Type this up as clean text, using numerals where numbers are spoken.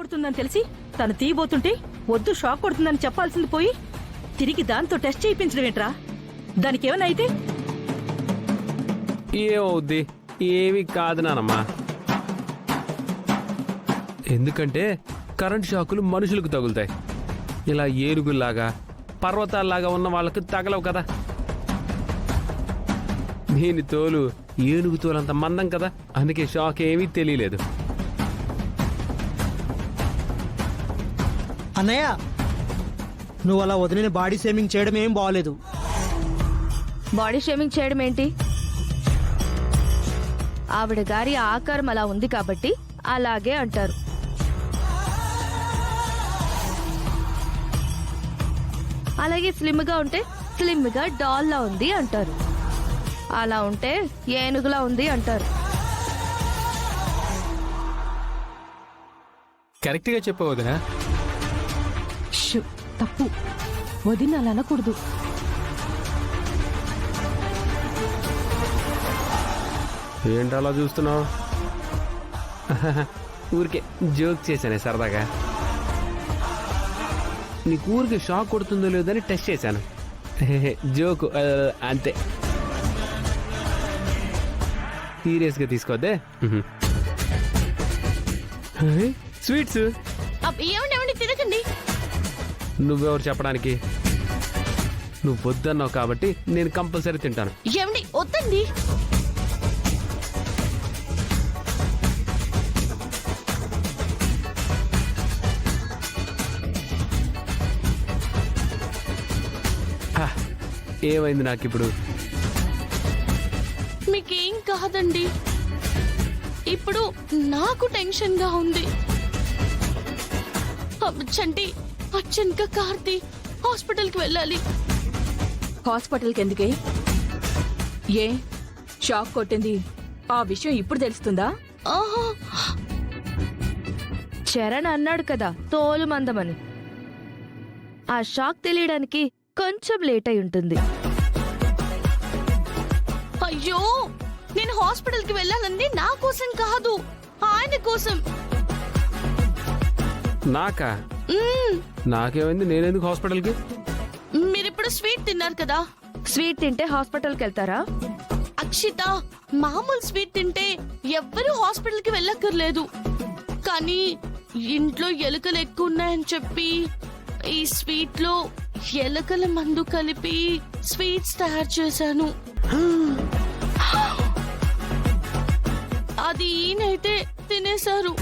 కొడుతుందని తెలిసి తను తీయబోతుంటే వద్దు షాక్ కొడుతుందని చెప్పాల్సింది పోయి తిరిగి దాంతో టెస్ట్ చేయించడం ఏంట్రా? దానికేమైనా అయితే ఏమవుద్ది? ఏమి కాదు నానమ్మా. ఎందుకంటే కరెంట్ షాకులు మనుషులకు తగులుతాయి. ఇలా ఏనుగుల్లాగా పర్వతాల్లాగా ఉన్న వాళ్ళకి తగలవు కదా. దీని తోలు ఏనుగు తోలంత మందం కదా, అందుకే షాక్ ఏమీ తెలియలేదు. అన్నయ్య, నువ్వు అలా వదిలిన బాడీ షేమింగ్ చేయడం ఏం బాగోలేదు. బాడీ షేమింగ్ చేయడం ఏంటి? ఆవిడ గారి ఆకారం అలా ఉంది కాబట్టి అలాగే అంటారు. అలాగే స్లిమ్ గా ఉంటే స్లిమ్ గా డాల్ లా ఉంది అంటారు. అలా ఉంటే ఏనుగులా ఉంది అంటారు. కరెక్ట్ గా చెప్పవద్దునా? తప్పు, వదిన అలా అనకూడదు. ఏంటి అలా చూస్తున్నావు? ఊరికే జోక్ చేశానే సరదాగా. నీకు ఊరికి షాక్ కొడుతుందో లేదని టెస్ట్ చేశాను. జోకు అంతే, సీరియస్గా తీసుకోవద్దే. స్వీట్స్ తిరగండి. నువ్వెవరు చెప్పడానికి? నువ్వు వద్దన్నావు కాబట్టి నేను కంపల్సరీ తింటాను. ఏమండి వద్దండి. ఏమైంది నాకు ఇప్పుడు? మీకేం కాదండి. ఇప్పుడు నాకు టెన్షన్ గా ఉంది. చంటి, అర్జెంట్గా కార్తీ హాస్పిటల్కి వెళ్ళాలి. హాస్పిటల్కి ఎందుకే? ఏ షాక్ కొట్టింది ఆ విషయం ఇప్పుడు తెలుస్తుందా? చరణ్ అన్నాడు కదా తోలు మందమని. ఆ షాక్ తెలియడానికి కొంచెం లేట్ అయి ఉంటుంది. అయ్యో, నేను హాస్పిటల్కి వెళ్ళాలంది నా కోసం కాదు, ఆయన కోసం. నాకా? నాకేమైంది? నేనెందుకు హాస్పిటల్కి? మీరిప్పుడు స్వీట్ తిన్నారు కదా, స్వీట్ తింటే హాస్పిటల్కి వెళ్తారా? అక్షిత, మామూలు స్వీట్ తింటే ఎవ్వరూ హాస్పిటల్కి వెళ్ళక్కర్లేదు. కానీ ఇంట్లో ఎలుకలు ఎక్కువ ఉన్నాయని చెప్పి ఈ స్వీట్ లో ఎలుకల మందు కలిపి స్వీట్స్ తయారు చేశాను. అది ఈయనైతే తినేశారు.